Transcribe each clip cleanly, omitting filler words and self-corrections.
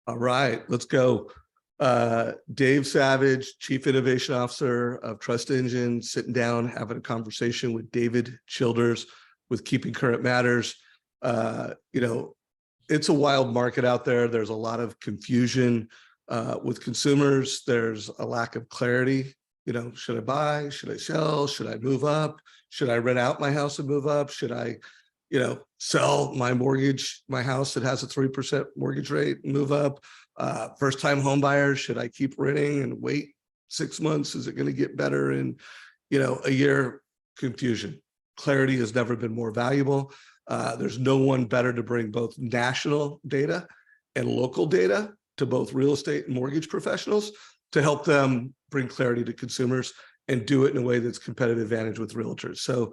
All right, let's go. Dave Savage, Chief Innovation Officer of Trust Engine, sitting down, having a conversation with David Childers with Keeping Current Matters. It's a wild market out there. There's a lot of confusion with consumers. There's a lack of clarity. Should I buy? Should I sell? Should I move up? Should I rent out my house and move up? Should I sell my house that has a 3% mortgage rate and move up? First time home buyers, should I keep renting and wait 6 months? Is it going to get better in, a year? Confusion. Clarity has never been more valuable. There's no one better to bring both national data and local data to both real estate and mortgage professionals to help them bring clarity to consumers and do it in a way that's competitive advantage with realtors. So,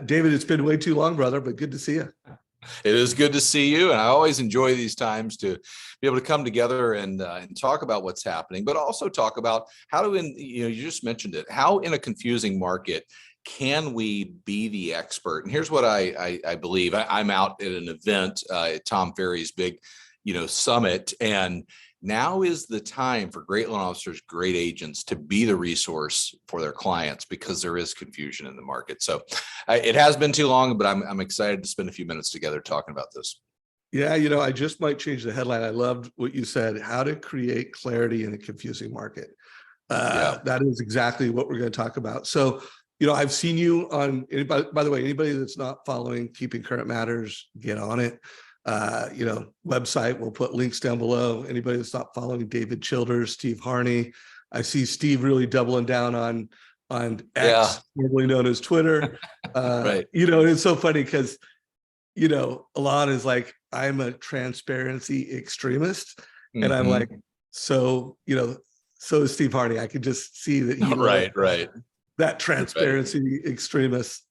David, it's been way too long, brother, but good to see you. It is good to see you. And I always enjoy these times to be able to come together and talk about what's happening, but also talk about how to, you just mentioned it, how in a confusing market can we be the expert? And here's what I believe. I'm out at an event at Tom Ferry's big, summit, and now is the time for great loan officers, great agents to be the resource for their clients because there is confusion in the market. So it has been too long, but I'm excited to spend a few minutes together talking about this. Yeah, I just might change the headline. I loved what you said, how to create clarity in a confusing market. That is exactly what we're going to talk about. So, I've seen you on anybody, by the way, anybody that's not following Keeping Current Matters, get on it. Website, we'll put links down below. Anybody that's not following David Childers, Steve Harney. I see Steve really doubling down on X, formerly known as Twitter. Right. It's so funny because, Alon is like, I'm a transparency extremist. And I'm like, so is Steve Harney. I could just see that he right. That transparency extremist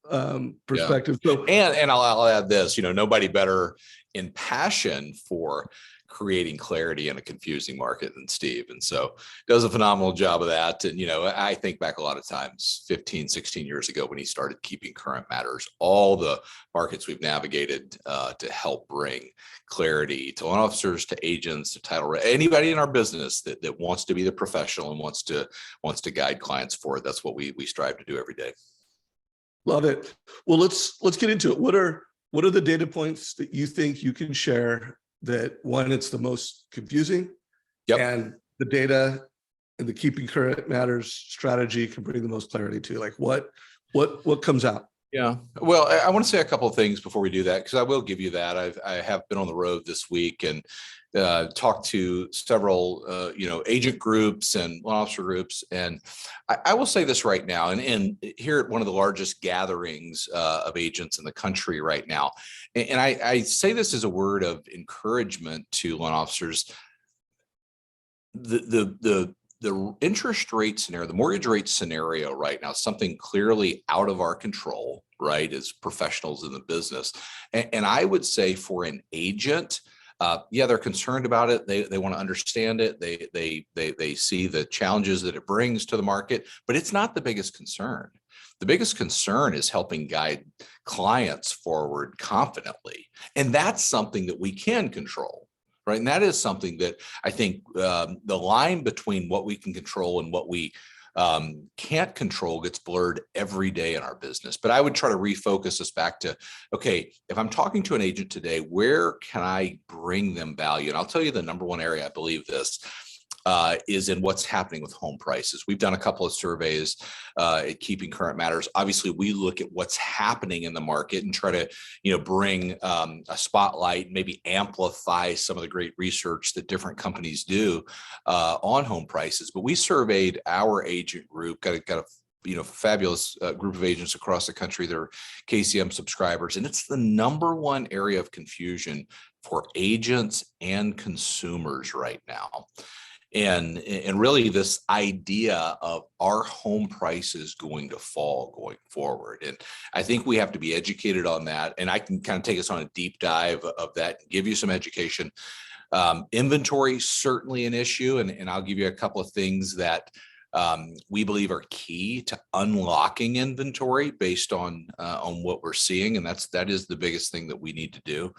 perspective. Yeah. So, and I'll add this, nobody better in passion for creating clarity in a confusing market than Steve. And so does a phenomenal job of that. And, I think back a lot of times 15, 16 years ago when he started Keeping Current Matters, all the markets we've navigated to help bring clarity to loan officers, to agents, to title, anybody in our business that wants to be the professional and wants to guide clients forward. That's what we strive to do every day. Love it. Well, let's get into it. What are the data points that you think you can share that, one, it's the most confusing, and the data and the Keeping Current Matters strategy can bring the most clarity to? Like what comes out? Yeah. Well, I want to say a couple of things before we do that, because I will give you that. I have been on the road this week and talked to several, agent groups and loan officer groups. And I will say this right now, and here at one of the largest gatherings of agents in the country right now. And I say this as a word of encouragement to loan officers. The interest rate scenario, the mortgage rate scenario right now, something clearly out of our control, right, as professionals in the business. And I would say for an agent, they're concerned about it. They want to understand it. They see the challenges that it brings to the market, but it's not the biggest concern. The biggest concern is helping guide clients forward confidently. And that's something that we can control. Right. And that is something that I think the line between what we can control and what we can't control gets blurred every day in our business. But I would try to refocus us back to, okay, if I'm talking to an agent today, where can I bring them value? And I'll tell you the number one area I believe this is in what's happening with home prices. We've done a couple of surveys at Keeping Current Matters. Obviously, we look at what's happening in the market and try to, bring a spotlight, maybe amplify some of the great research that different companies do on home prices. But we surveyed our agent group, got a fabulous group of agents across the country. They're KCM subscribers, and it's the number one area of confusion for agents and consumers right now. And really this idea of our home prices going to fall going forward. And I think we have to be educated on that. And I can kind of take us on a deep dive of that and give you some education. Inventory, certainly an issue. And I'll give you a couple of things that we believe are key to unlocking inventory based on what we're seeing. And that is the biggest thing that we need to do.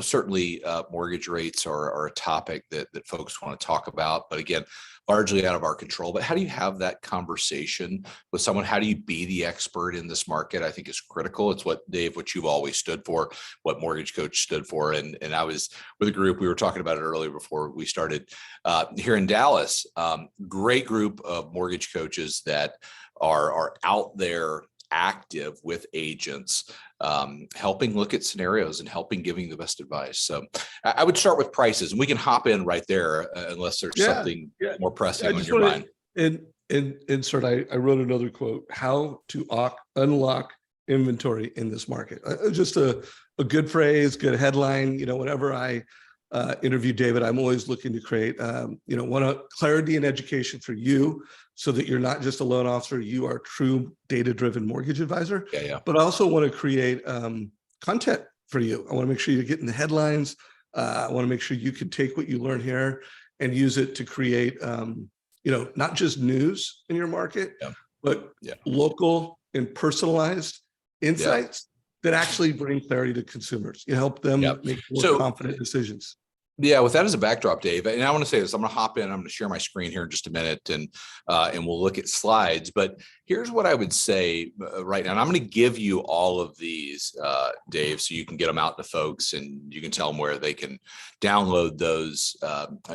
Certainly, mortgage rates are a topic that folks want to talk about, but again, largely out of our control. But how do you have that conversation with someone? How do you be the expert in this market? I think is critical. It's what Dave, what you've always stood for, what Mortgage Coach stood for. And I was with a group, we were talking about it earlier before we started here in Dallas. Great group of mortgage coaches that are out there active with agents, helping look at scenarios and helping giving the best advice. So I would start with prices, and we can hop in right there unless there's something more pressing on your mind. And insert, I wrote another quote: how to unlock inventory in this market. Just a good phrase, good headline. Whenever I interview David, I'm always looking to create, clarity and education for you, so that you're not just a loan officer, you are a true data-driven mortgage advisor. Yeah. But I also want to create content for you. I want to make sure you're getting the headlines. I want to make sure you can take what you learn here and use it to create, not just news in your market, but local and personalized insights that actually bring clarity to consumers. You help them make more confident decisions. Yeah, with that as a backdrop, Dave, and I want to say this, I'm going to hop in, I'm going to share my screen here in just a minute, and we'll look at slides. But here's what I would say right now, and I'm going to give you all of these, Dave, so you can get them out to folks, and you can tell them where they can download those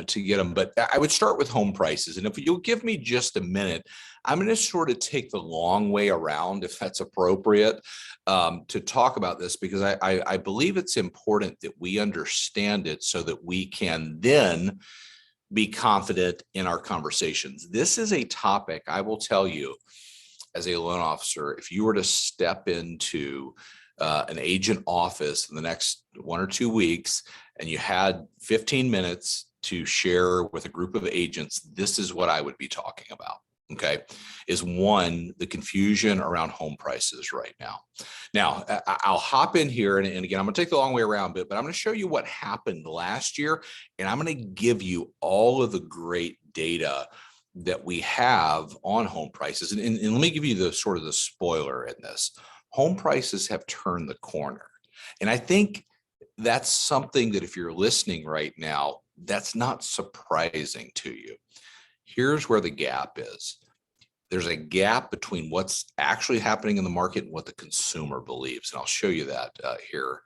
to get them. But I would start with home prices, and if you'll give me just a minute, I'm going to sort of take the long way around, if that's appropriate, to talk about this, because I believe it's important that we understand it so that we can then be confident in our conversations. This is a topic, I will tell you, as a loan officer, if you were to step into an agent office in the next 1 or 2 weeks and you had 15 minutes to share with a group of agents, this is what I would be talking about. Okay, is one, the confusion around home prices right now. Now, I'll hop in here, and again, I'm going to take the long way around but I'm going to show you what happened last year, and I'm going to give you all of the great data that we have on home prices. And let me give you the sort of the spoiler in this. Home prices have turned the corner. And I think that's something that if you're listening right now, that's not surprising to you. Here's where the gap is. There's a gap between what's actually happening in the market and what the consumer believes. And I'll show you that here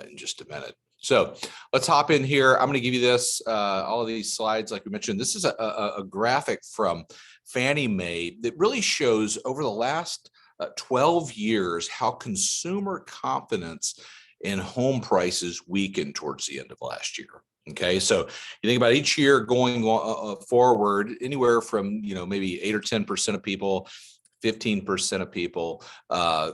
in just a minute. So let's hop in here. I'm going to give you this, all of these slides, like we mentioned. This is a graphic from Fannie Mae that really shows over the last 12 years how consumer confidence in home prices weakened towards the end of last year. Okay, so you think about each year going forward, anywhere from maybe 8 or 10% of people, 15% of people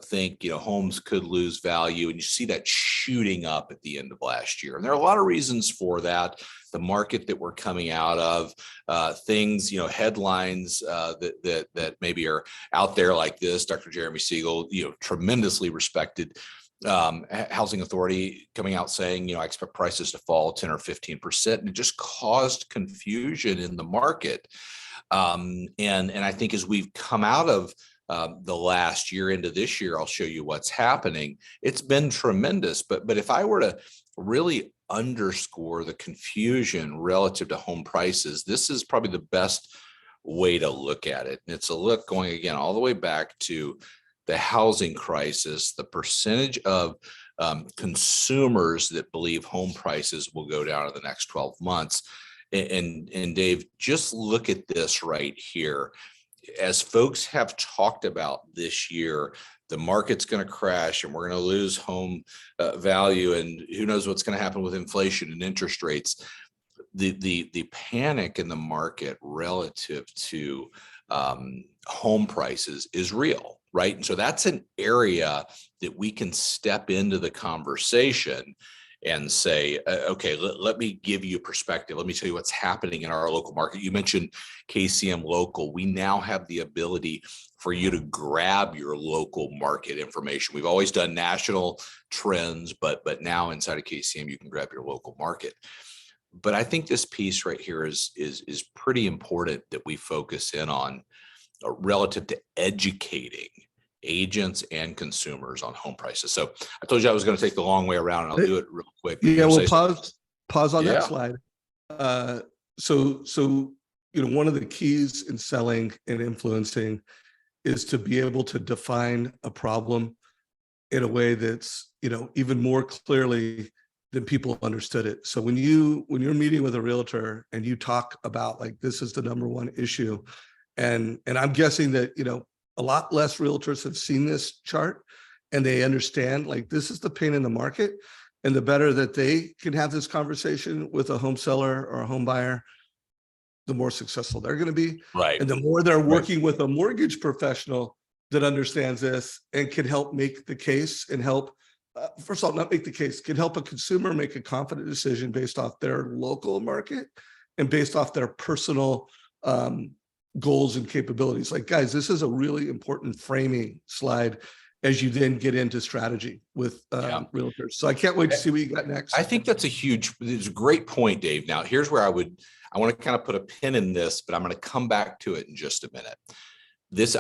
think homes could lose value, and you see that shooting up at the end of last year. And there are a lot of reasons for that. The market that we're coming out of, things, headlines that maybe are out there like this. Dr. Jeremy Siegel, tremendously respected housing authority, coming out saying, I expect prices to fall 10 or 15%, and it just caused confusion in the market. And I think as we've come out of the last year into this year, I'll show you what's happening. It's been tremendous. But if I were to really underscore the confusion relative to home prices, this is probably the best way to look at it. And it's a look going again all the way back to the housing crisis, the percentage of consumers that believe home prices will go down in the next 12 months. And Dave, just look at this right here. As folks have talked about this year, the market's going to crash and we're going to lose home value, and who knows what's going to happen with inflation and interest rates. The panic in the market relative to home prices is real. Right. And so that's an area that we can step into the conversation and say, okay, let me give you perspective. Let me tell you what's happening in our local market. You mentioned KCM Local. We now have the ability for you to grab your local market information. We've always done national trends, but now inside of KCM, you can grab your local market. But I think this piece right here is pretty important that we focus in on relative to educating agents and consumers on home prices. So I told you I was going to take the long way around, and I'll do it real quick. Yeah, You well, say something? pause on that Yeah. slide. So one of the keys in selling and influencing is to be able to define a problem in a way that's, even more clearly than people understood it. So when you're meeting with a realtor and you talk about like, this is the number one issue, and I'm guessing that, a lot less realtors have seen this chart and they understand like, this is the pain in the market. And the better that they can have this conversation with a home seller or a home buyer, the more successful they're going to be. Right. And the more they're working with a mortgage professional that understands this and can help make the case and help, first of all, not make the case, can help a consumer make a confident decision based off their local market and based off their personal goals and capabilities. Like, guys, this is a really important framing slide as you then get into strategy with realtors. So I can't wait to see what you got next. I think it's a great point, Dave. Now, here's where I want to kind of put a pin in this, but I'm going to come back to it in just a minute.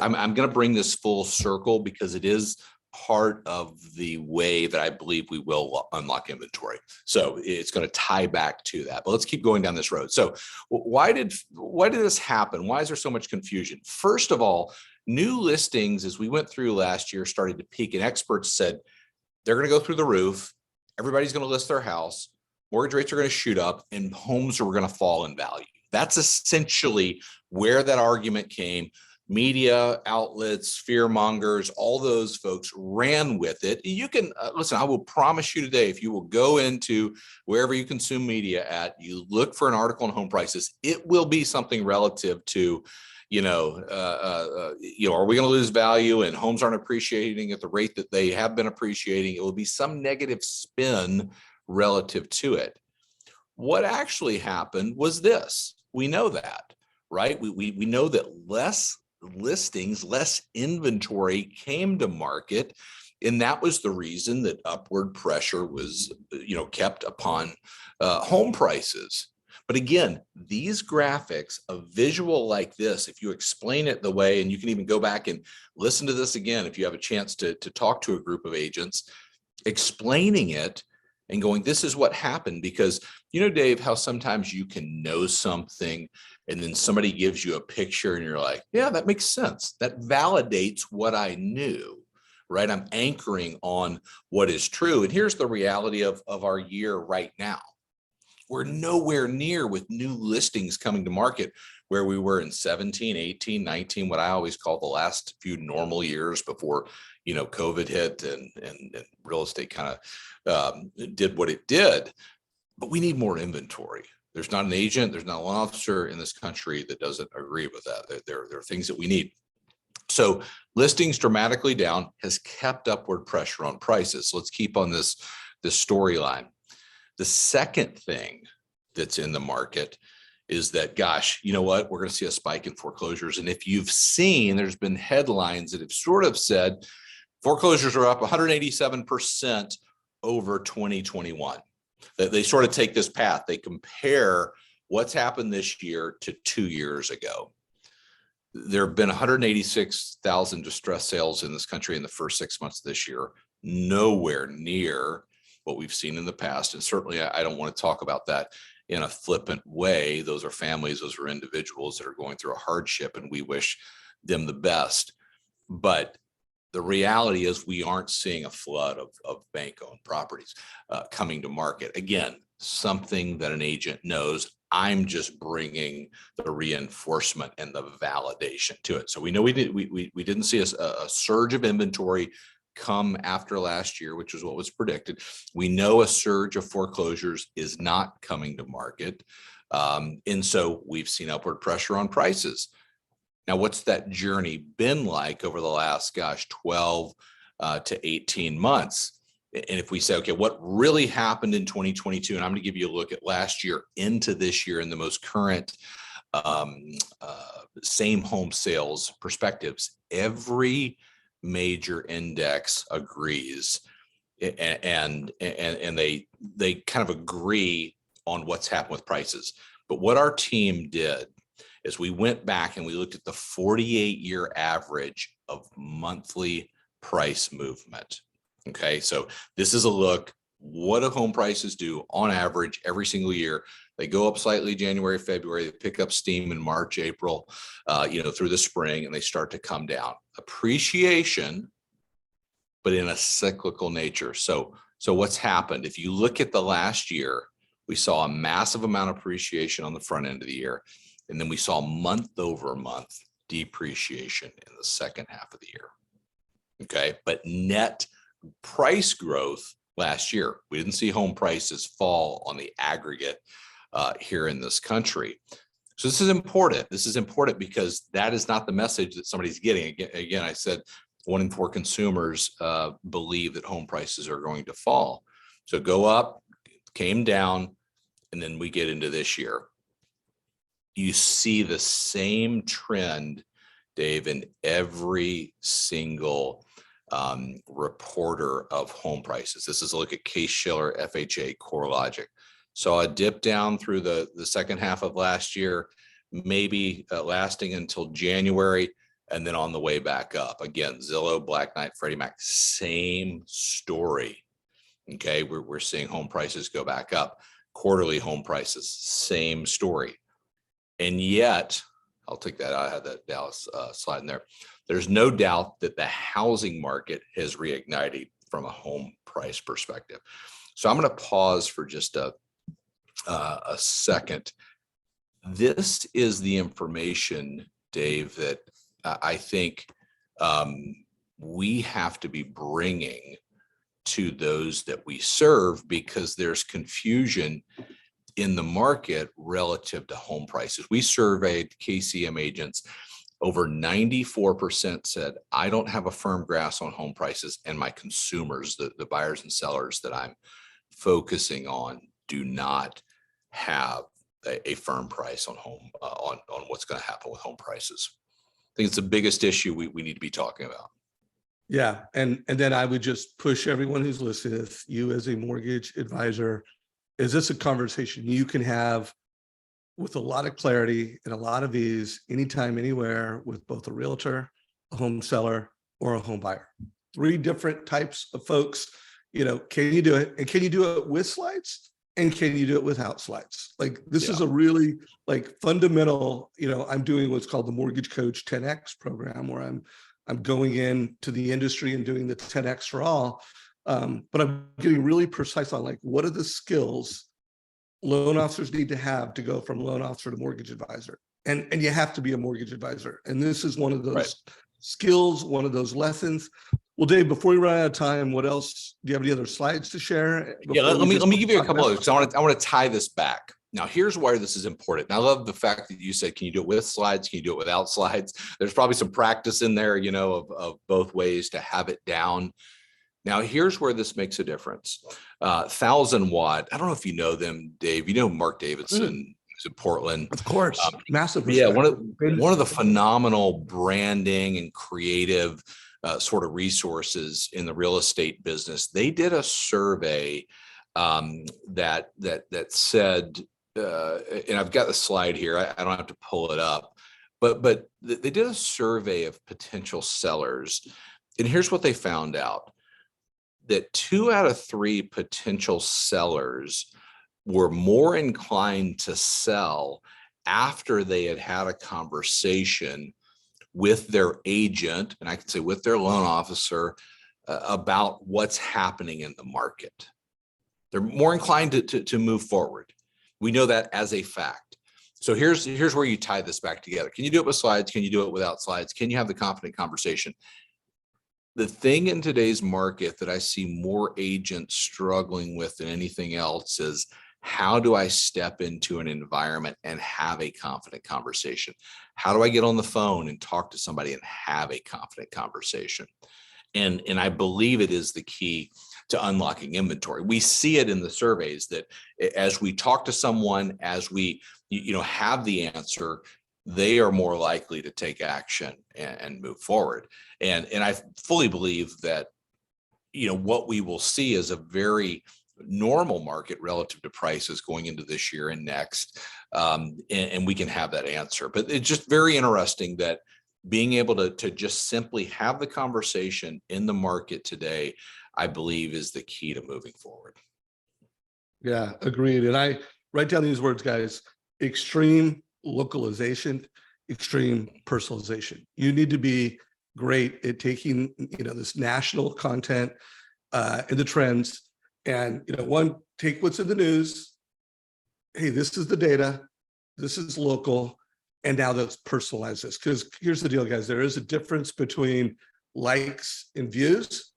I'm going to bring this full circle because it is part of the way that I believe we will unlock inventory. So it's going to tie back to that, but let's keep going down this road. So why did this happen? Why is there so much confusion? First of all, new listings, as we went through last year, started to peak, and experts said they're going to go through the roof. Everybody's going to list their house. Mortgage rates are going to shoot up and homes are going to fall in value. That's essentially where that argument came. Media outlets, fear mongers, all those folks ran with it. You can listen, I will promise you today, if you will go into wherever you consume media at, you look for an article on home prices, it will be something relative to, are we going to lose value and homes aren't appreciating at the rate that they have been appreciating? It will be some negative spin relative to it. What actually happened was this. We know that, right? We know that less listings, less inventory came to market. And that was the reason that upward pressure was, kept upon home prices. But again, these graphics, a visual like this, if you explain it the way, and you can even go back and listen to this again, if you have a chance to talk to a group of agents, explaining it and going, this is what happened. Because, Dave, how sometimes you can know something and then somebody gives you a picture and you're like, yeah, that makes sense. That validates what I knew, right? I'm anchoring on what is true. And here's the reality of our year right now. We're nowhere near with new listings coming to market where we were in 17, 18, 19, what I always call the last few normal years before, COVID hit and real estate kind of did what it did. But we need more inventory. There's not an agent, there's not a loan officer in this country that doesn't agree with that. There are things that we need. So listings dramatically down has kept upward pressure on prices. So let's keep on this storyline. The second thing that's in the market is that, gosh, you know what? We're going to see a spike in foreclosures. And if you've seen, there's been headlines that have sort of said foreclosures are up 187% over 2021. They sort of take this path. They compare what's happened this year to 2 years ago. There have been 186,000 distress sales in this country in the first 6 months of this year, nowhere near what we've seen in the past. And certainly I don't want to talk about that in a flippant way. Those are families, those are individuals that are going through a hardship, and we wish them the best. But the reality is we aren't seeing a flood of bank-owned properties coming to market. Again, something that an agent knows. I'm just bringing the reinforcement and the validation to it. So we know we didn't see a surge of inventory come after last year, which is what was predicted. We know a surge of foreclosures is not coming to market. And so we've seen upward pressure on prices. Now, what's that journey been like over the last, 12 to 18 months? And if we say, okay, what really happened in 2022, and I'm going to give you a look at last year into this year in the most current same home sales perspectives, every major index agrees, and they kind of agree on what's happened with prices. But what our team did is we went back and we looked at the 48-year average of monthly price movement. Okay, so this is a look, what do home prices do on average every single year? They go up slightly January, February, they pick up steam in March, April, through the spring, and they start to come down. Appreciation, but in a cyclical nature. So what's happened? If you look at the last year, we saw a massive amount of appreciation on the front end of the year. And then we saw month over month depreciation in the second half of the year. Okay. But net price growth last year, we didn't see home prices fall on the aggregate here in this country. So this is important. This is important because that is not the message that somebody's getting. Again, I said 1 in 4 consumers believe that home prices are going to fall. So go up, came down, and then we get into this year. You see the same trend, Dave, in every single reporter of home prices. This is a look at Case-Shiller, FHA, CoreLogic. Saw a dip down through the second half of last year, maybe lasting until January, and then on the way back up. Again, Zillow, Black Knight, Freddie Mac, same story. Okay, we're seeing home prices go back up. Quarterly home prices, same story. And yet, I'll take that out. I had that Dallas slide in there. There's no doubt that the housing market has reignited from a home price perspective. So I'm going to pause for just a second. This is the information, Dave, that I think we have to be bringing to those that we serve, because there's confusion in the market relative to home prices. We surveyed KCM agents. Over 94% said, I don't have a firm grasp on home prices, and my consumers, the buyers and sellers that I'm focusing on, do not have a firm price on home on what's going to happen with home prices. I think it's the biggest issue we need to be talking about. Yeah. And then I would just push everyone who's listening, if you as a mortgage advisor, is this a conversation you can have with a lot of clarity and a lot of ease, anytime, anywhere, with both a realtor, a home seller, or a home buyer? 3 different types of folks. Can you do it? And can you do it with slides? And can you do it without slides? Like, this is a really fundamental, I'm doing what's called the MortgageCoach 10X program, where I'm going into the industry and doing the 10X for all. But I'm getting really precise on, like, what are the skills loan officers need to have to go from loan officer to mortgage advisor? And you have to be a mortgage advisor. And this is one of those skills, one of those lessons. Well, Dave, before we run out of time, what else? Do you have any other slides to share? Yeah, let me give you a couple others, because I want to tie this back. Now, here's why this is important. And I love the fact that you said, can you do it with slides? Can you do it without slides? There's probably some practice in there, of both ways to have it down. Now, here's where this makes a difference. 1000 Watt. I don't know if you know them, Dave. You know Mark Davidson, who's in Portland. Of course, massive respect. Yeah, one of the phenomenal branding and creative sort of resources in the real estate business. They did a survey that said, and I've got the slide here. I don't have to pull it up, but they did a survey of potential sellers, and here's what they found out: that 2 out of 3 potential sellers were more inclined to sell after they had had a conversation with their agent, and I can say with their loan officer, about what's happening in the market. They're more inclined to move forward. We know that as a fact. So here's where you tie this back together. Can you do it with slides? Can you do it without slides? Can you have the confident conversation? The thing in today's market that I see more agents struggling with than anything else is, how do I step into an environment and have a confident conversation? How do I get on the phone and talk to somebody and have a confident conversation? And I believe it is the key to unlocking inventory. We see it in the surveys that as we talk to someone, as we have the answer, they are more likely to take action and move forward. And I fully believe that what we will see is a very normal market relative to prices going into this year and next. And we can have that answer. But it's just very interesting that being able to just simply have the conversation in the market today, I believe, is the key to moving forward. Yeah, agreed. And I write down these words, guys: extreme localization, extreme personalization. You need to be great at taking, this national content and the trends, and, one, take what's in the news. Hey, this is the data, this is local, and now let's personalize this. Because here's the deal, guys: there is a difference between likes and views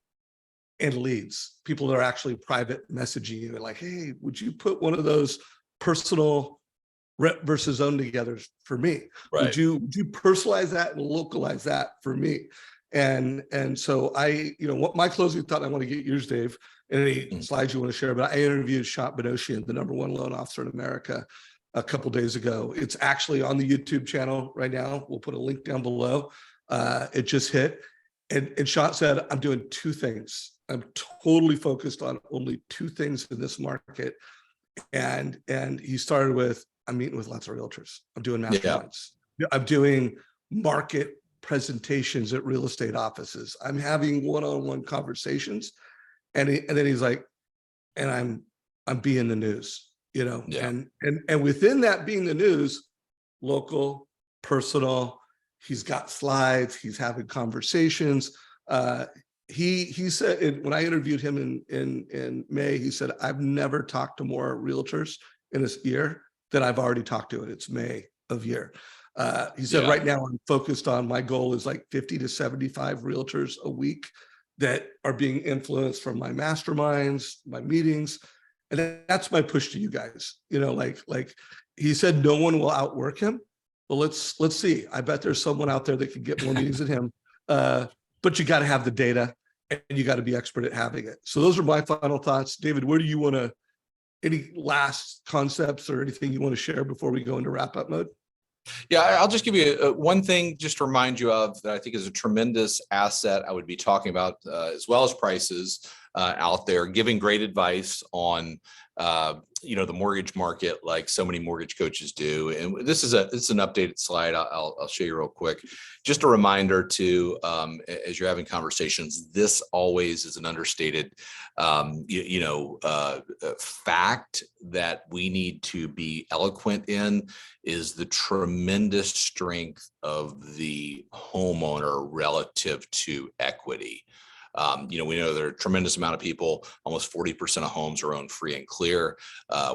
and leads. People that are actually private messaging you, like, hey, would you put one of those personal rep versus own together for me? Right. Would you personalize that and localize that for me? And so I, what my closing thought, I want to get yours, Dave, and any slides you want to share, but I interviewed Shant Benoshian, the #1 loan officer in America, a couple days ago. It's actually on the YouTube channel right now. We'll put a link down below. It just hit. And Shant said, I'm doing two things. I'm totally focused on only two things in this market. And he started with, I'm meeting with lots of realtors. I'm doing masterminds. Yeah. I'm doing market presentations at real estate offices. I'm having one-on-one conversations. And then he's like, and I'm being the news, Yeah. And within that being the news, local, personal, he's got slides, he's having conversations. He said, when I interviewed him in May, he said, I've never talked to more realtors in this year than I've already talked to, and it's May of year. He said, right now I'm focused on, my goal is like 50 to 75 realtors a week that are being influenced from my masterminds, my meetings. And that's my push to you guys. Like he said, no one will outwork him. Well, let's see. I bet there's someone out there that can get more meetings than him. But you got to have the data, and you got to be expert at having it. So those are my final thoughts. David, where do you want to, any last concepts or anything you want to share before we go into wrap up mode? Yeah, I'll just give you one thing just to remind you of that I think is a tremendous asset I would be talking about, as well as prices out there, giving great advice on the mortgage market, like so many mortgage coaches do. And this is an updated slide. I'll show you real quick. Just a reminder to, as you're having conversations, this always is an understated fact that we need to be eloquent in, is the tremendous strength of the homeowner relative to equity. We know there are a tremendous amount of people, almost 40% of homes are owned free and clear.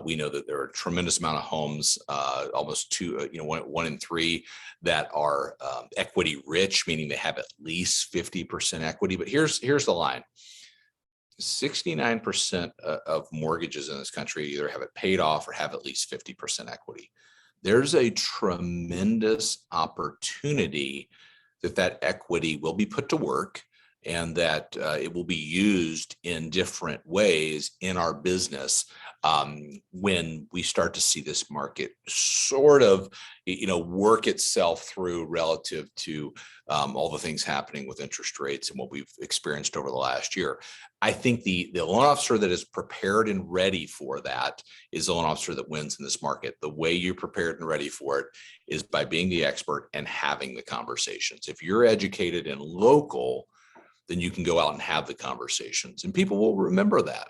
We know that there are a tremendous amount of homes, almost one in three, that are equity rich, meaning they have at least 50% equity. But here's the line. 69% of mortgages in this country either have it paid off or have at least 50% equity. There's a tremendous opportunity that equity will be put to work, and that it will be used in different ways in our business when we start to see this market sort of, work itself through relative to all the things happening with interest rates and what we've experienced over the last year. I think the loan officer that is prepared and ready for that is the loan officer that wins in this market. The way you're prepared and ready for it is by being the expert and having the conversations. If you're educated and local, then you can go out and have the conversations, and people will remember that.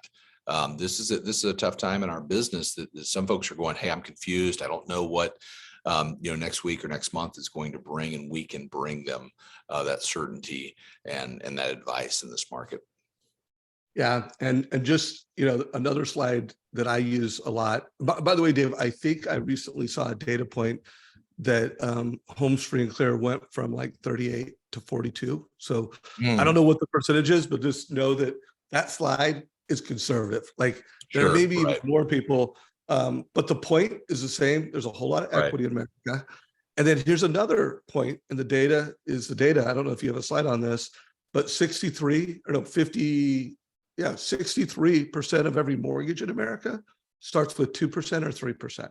This is a tough time in our business that some folks are going, hey, I'm confused. I don't know what next week or next month is going to bring, and we can bring them that certainty and that advice in this market. Yeah, and just another slide that I use a lot. By the way, Dave, I think I recently saw a data point that homes free and clear went from like 38 to 42. So I don't know what the percentage is, but just know that slide is conservative. Like there may be even more people, but the point is the same. There's a whole lot of equity in America. And then here's another point, and the data is the data. I don't know if you have a slide on this, but 63% of every mortgage in America starts with 2% or 3%.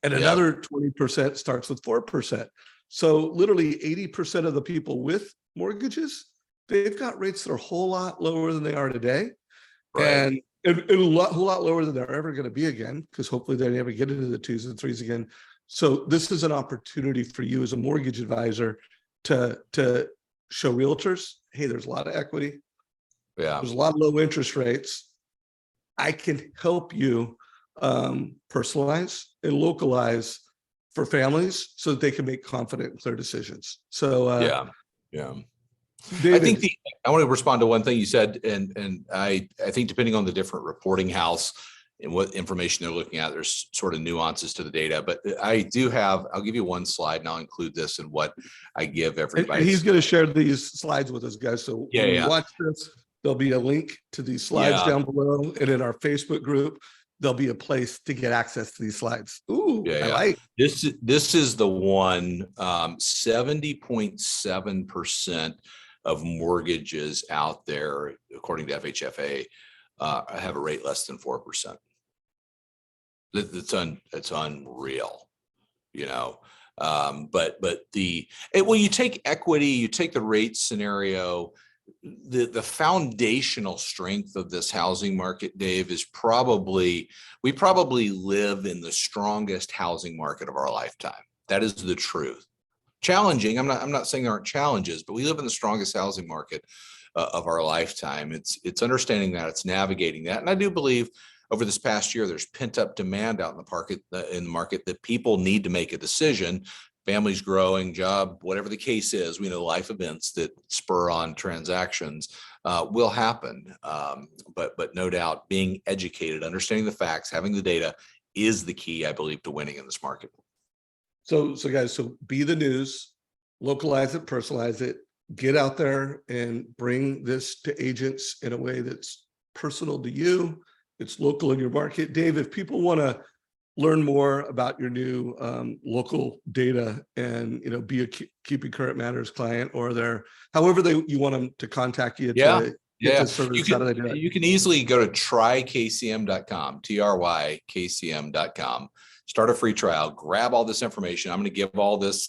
And another 20% starts with 4%. So literally 80% of the people with mortgages, they've got rates that are a whole lot lower than they are today. Right. and a lot lower than they're ever going to be again, because hopefully they never get into the 2s and 3s again. So this is an opportunity for you as a mortgage advisor to show realtors, hey, there's a lot of equity. Yeah. There's a lot of low interest rates. I can help you personalize and localize for families so that they can make confident and clear decisions. So Yeah. David, I want to respond to one thing you said, and I think depending on the different reporting house and what information they're looking at, there's sort of nuances to the data. But I'll give you one slide, and I'll include this in what I give everybody. and he's going to share these slides with us, guys. So when we watch this, there'll be a link to these slides down below, and in our Facebook group, there'll be a place to get access to these slides. Ooh, I like this is the one. 70.7% of mortgages out there, according to FHFA, have a rate less than 4%. It's unreal, you know. But you take equity, you take the rate scenario. The foundational strength of this housing market, Dave, is we probably live in the strongest housing market of our lifetime. That is the truth. Challenging. I'm not saying there aren't challenges, but we live in the strongest housing market of our lifetime. It's understanding that, it's navigating that, and I do believe over this past year there's pent up demand out in the market that people need to make a decision. Families growing, job, whatever the case is, we know life events that spur on transactions will happen. But no doubt, being educated, understanding the facts, having the data is the key, I believe, to winning in this market. So guys, be the news, localize it, personalize it, get out there and bring this to agents in a way that's personal to you. It's local in your market. Dave, if people want to learn more about your new local data and, you know, be a Keeping Current Matters client, or however you want them to contact you to get this service, how do they do it? You can easily go to trykcm.com, trykcm.com. Start a free trial, grab all this information. I'm going to give all these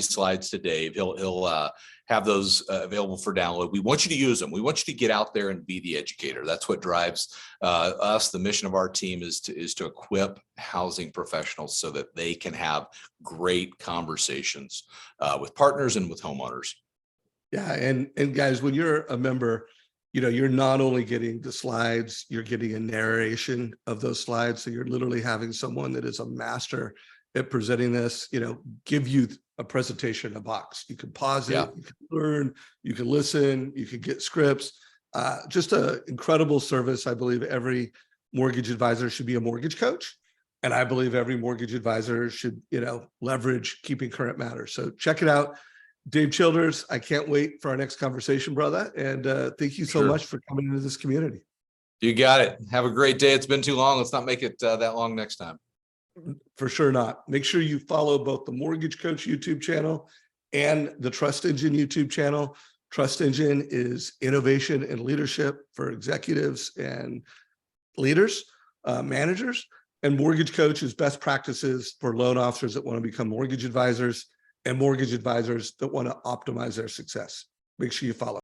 slides to Dave. He'll have those available for download. We want you to use them. We want you to get out there and be the educator. That's what drives us. The mission of our team is to equip housing professionals so that they can have great conversations with partners and with homeowners. Yeah, and guys, when you're a member, you know, you're not only getting the slides, you're getting a narration of those slides. So you're literally having someone that is a master at presenting this, you know, give you a presentation in a box. You can pause it, you can learn, you can listen, you can get scripts. Just an incredible service. I believe every mortgage advisor should be a mortgage coach. And I believe every mortgage advisor should, you know, leverage Keeping Current Matters. So check it out. Dave Childers, I can't wait for our next conversation, brother. And thank you so much for coming into this community. You got it. Have a great day. It's been too long. Let's not make it that long next time. For sure not. Make sure you follow both the Mortgage Coach YouTube channel and the Trust Engine YouTube channel. Trust Engine is innovation and leadership for executives and leaders, managers, and Mortgage Coach is best practices for loan officers that want to become mortgage advisors and mortgage advisors that want to optimize their success. Make sure you follow.